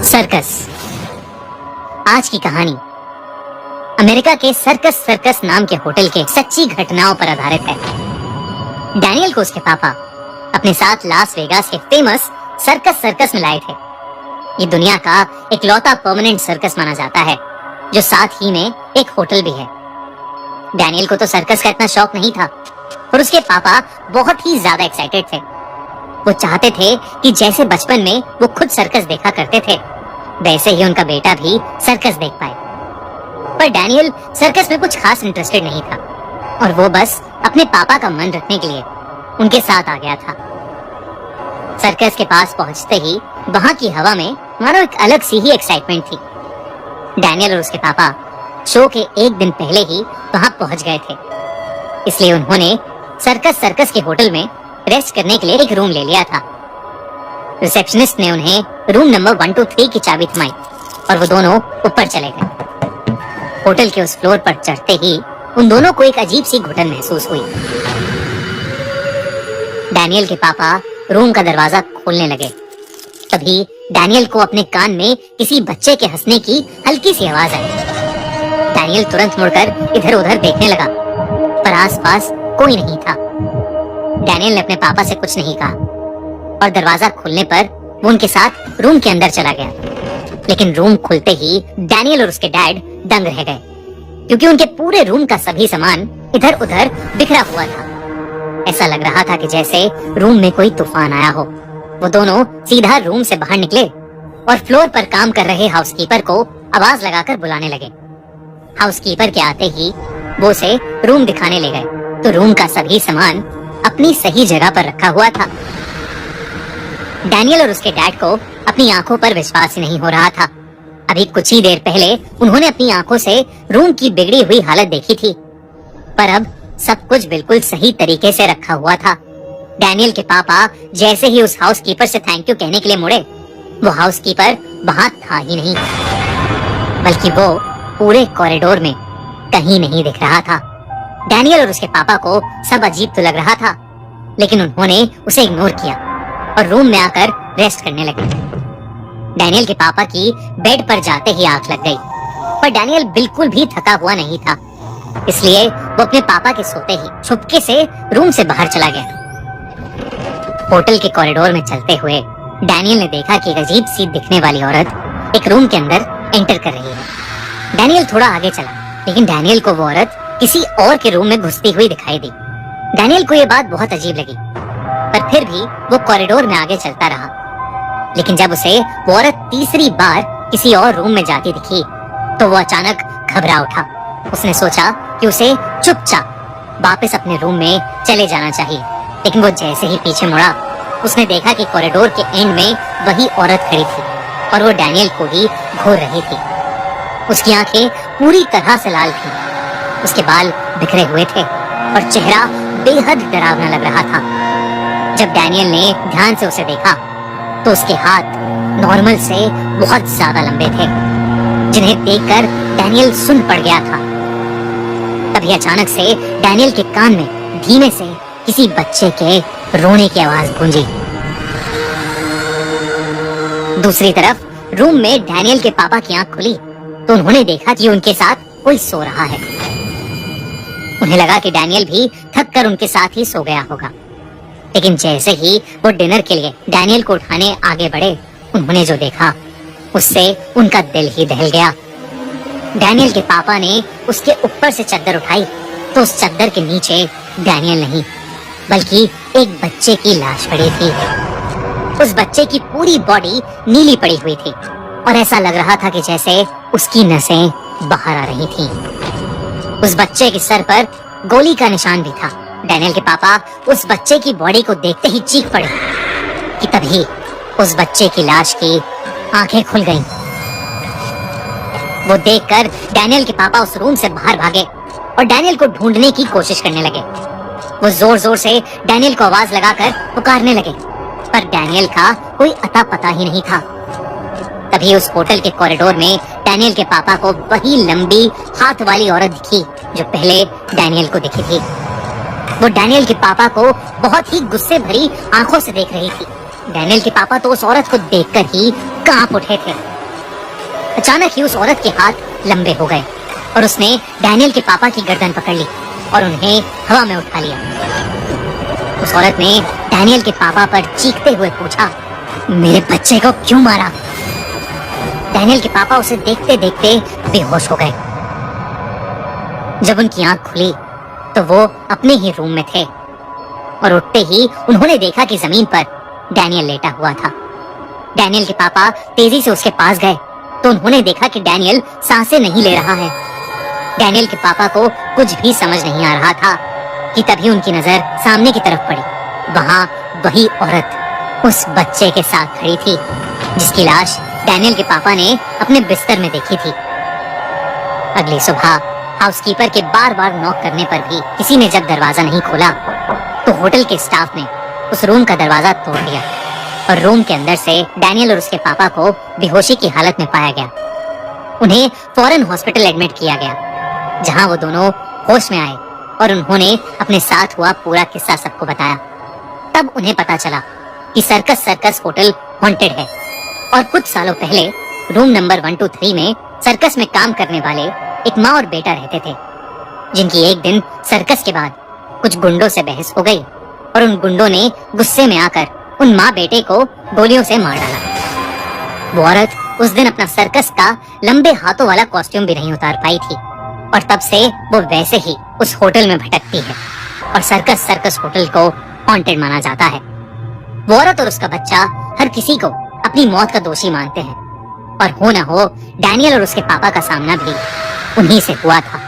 Circus. आज की कहानी अमेरिका के सर्कस नाम के होटल के सच्ची घटनाओं पर आधारित है। डैनियल को उसके पापा अपने साथ लास वेगास के फेमस सर्कस में लाए थे। ये दुनिया का इकलौता परमानेंट सर्कस माना जाता है, जो साथ ही में एक होटल भी है। डैनियल को तो सर्कस का इतना शौक नहीं था, पर उसके पापा बहुत ही ज्यादा एक्साइटेड थे। वो चाहते थे कि जैसे बचपन में वो खुद सर्कस देखा करते थे, वैसे ही उनका बेटा भी सर्कस देख पाए। पर डैनियल सर्कस में कुछ खास इंटरेस्टेड नहीं था, और वो बस अपने पापा का मन रखने के लिए उनके साथ आ गया था। सर्कस के पास पहुंचते ही वहां की हवा में मानो एक अलग सी ही एक्साइटमेंट थी। डैनियल और उसके पापा शो के एक दिन पहले ही वहां पहुंच गए थे, इसलिए उन्होंने सर्कस के होटल में रेस्ट करने के लिए एक रूम ले लिया था। रिसेप्शनिस्ट ने उन्हें रूम नंबर 123 की चाबी थमाई और वो दोनों ऊपर चले गए। होटल के उस फ्लोर पर चढ़ते ही उन दोनों को एक अजीब सी घुटन महसूस हुई। डैनियल के पापा रूम का दरवाजा खोलने लगे। तभी डैनियल को अपने कान में किसी बच्चे के हंसने की हल्की सी आवाज आई। डैनियल तुरंत मुड़कर इधर उधर देखने लगा, पर आसपास कोई नहीं था। डैनियल ने अपने पापा से कुछ नहीं कहा और दरवाजा खुलने पर वो उनके साथ रूम के अंदर चला गया। लेकिन रूम खुलते ही डैनियल और उसके डैड दंग रह गए, क्योंकि उनके पूरे रूम का सभी सामान इधर उधर बिखरा हुआ था। ऐसा लग रहा था कि जैसे रूम में कोई तूफान आया हो। वो दोनों सीधा रूम से बाहर निकले और फ्लोर पर काम कर रहे हाउसकीपर को आवाज लगाकर बुलाने लगे। हाउसकीपर के आते ही वो उसे रूम दिखाने ले गए, तो रूम का सभी सामान अपनी सही जगह पर रखा हुआ था। डैनियल और उसके डैड को अपनी आंखों पर विश्वास ही नहीं हो रहा था। अभी कुछ ही देर पहले उन्होंने अपनी आंखों से रूम की बिगड़ी हुई हालत देखी थी, पर अब सब कुछ बिल्कुल सही तरीके से रखा हुआ था। डैनियल के पापा जैसे ही उस हाउसकीपर से थैंक यू कहने के लिए मुड़े, वो हाउसकीपर वहां था ही नहीं, बल्कि वो पूरे कॉरिडोर में कहीं नहीं दिख रहा था। डैनियल और उसके पापा को सब अजीब तो लग रहा था, लेकिन उन्होंने उसे इग्नोर किया और रूम में आकर रेस्ट करने लगे। डैनियल के पापा की बेड पर जाते ही आंख लग गई, पर डैनियल बिल्कुल भी थका हुआ नहीं था, इसलिए वो अपने पापा के सोते ही छुपके से रूम से बाहर चला गया। होटल के कॉरिडोर में चलते हुए डैनियल ने देखा कि एक अजीब सी दिखने वाली औरत एक रूम के अंदर एंटर कर रही है। डैनियल थोड़ा आगे चला, लेकिन डैनियल को वो औरत किसी और के रूम में घुसती हुई दिखाई दी। डैनियल को ये बात बहुत अजीब लगी, पर फिर भी वो कॉरिडोर में आगे चलता रहा। लेकिन जब उसे वो औरत तीसरी बार किसी और रूम में जाती दिखी, तो वो अचानक घबरा उठा। उसने सोचा कि उसे चुपचाप वापस अपने रूम में चले जाना चाहिए, लेकिन वो जैसे ही पीछे मुड़ा, उसने देखा कि कॉरिडोर के एंड में वही औरत खड़ी थी और वो डैनियल को ही घूर रही थी। उसकी आंखें पूरी तरह से लाल थी, उसके बाल बिखरे हुए थे और चेहरा बेहद डरावना लग रहा था। जब डैनियल ने ध्यान से उसे देखा, तो उसके हाथ नॉर्मल से बहुत ज्यादा लंबे थे, जिन्हें देखकर डैनियल सुन पड़ गया था। तभी अचानक से डैनियल के कान में धीमे से किसी बच्चे के रोने की आवाज गूंजी। दूसरी तरफ रूम में डैनियल के पापा की आंख खुली, तो उन्होंने देखा कि उनके साथ कोई सो रहा है। उन्हें लगा कि डैनियल भी थक कर उनके साथ ही सो गया होगा, लेकिन जैसे ही वो डिनर के लिए डैनियल को उठाने आगे बढ़े, उन्होंने जो देखा उससे उनका दिल ही दहल गया। डैनियल के पापा ने उसके ऊपर से चद्दर उठाई, तो उस चद्दर के नीचे डैनियल नहीं, बल्कि एक बच्चे की लाश पड़ी थी। उस बच्चे की पूरी बॉडी नीली पड़ी हुई थी और ऐसा लग रहा था कि जैसे उसकी नसें बाहर आ रही थीं। उस बच्चे के सर पर गोली का निशान भी था। डैनियल के पापा उस बच्चे की बॉडी को देखते ही चीख पड़े कि तभी उस बच्चे की लाश की आंखें खुल गईं। वो देखकर डैनियल के पापा उस रूम से बाहर भागे और डैनियल को ढूंढने की कोशिश करने लगे। वो जोर जोर से डैनियल को आवाज लगाकर पुकारने लगे, पर डैनियल का कोई अता पता ही नहीं था। तभी उस होटल के कॉरिडोर में डैनियल के पापा को वही लंबी हाथ वाली औरत दिखी जो पहले डैनियल को दिखी थी। वो डैनियल के पापा को बहुत ही गुस्से भरी आंखों से देख रही थी। डैनियल के पापा तो उस औरत को देखकर ही कांप उठे थे अचानक ही उस औरत के हाथ लंबे हो गए और उसने डैनियल के पापा की गर्दन पकड़ ली और उन्हें हवा में उठा लिया। उस औरत ने डैनियल के पापा पर चीखते हुए पूछा, मेरे बच्चे को क्यों मारा? डैनियल के पापा उसे देखते देखते बेहोश हो गए। जब उनकी आंख खुली तो वो अपने ही रूम में थे और उठते ही उन्होंने देखा कि जमीन पर डैनियल लेटा हुआ था। डैनियल के पापा तेजी से उसके पास गए तो उन्होंने देखा कि डैनियल सांसें नहीं ले रहा है। डैनियल के पापा को कुछ भी समझ नहीं आ रहा था कि तभी उनकी नजर सामने की तरफ पड़ी। वहां वही औरत उस बच्चे के साथ खड़ी थी जिसकी लाश डैनियल के पापा ने अपने बिस्तर में देखी थी। अगली सुबह हाउसकीपर के बार बार नॉक करने पर भी किसी ने जब दरवाजा नहीं खोला तो होटल के स्टाफ ने उस रूम का दरवाजा तोड़ दिया और रूम के अंदर से डैनियल और उसके पापा को बेहोशी की हालत में पाया गया। उन्हें फौरन हॉस्पिटल एडमिट किया गया जहां वो दोनों होश में आए और उन्होंने अपने साथ हुआ पूरा किस्सा सबको बताया। तब उन्हें पता चला कि सर्कस होटल हॉन्टेड है और कुछ सालों पहले रूम नंबर 123 में सर्कस में काम करने वाले एक माँ और बेटा रहते थे जिनकी एक दिन सर्कस के बाद कुछ गुंडों से बहस हो गई और उन गुंडों ने गुस्से में आकर उन माँ बेटे को गोलियों से मार डाला। वो औरत उस दिन अपना सर्कस का लंबे हाथों वाला कॉस्ट्यूम भी नहीं उतार पाई थी और तब से वो वैसे ही उस होटल में भटकती है और सर्कस होटल को हॉन्टेड माना जाता है। वो औरत और उसका बच्चा हर किसी को अपनी मौत का दोषी मानते हैं और हो न हो डैनियल और उसके पापा का सामना भी उन्हीं से हुआ था।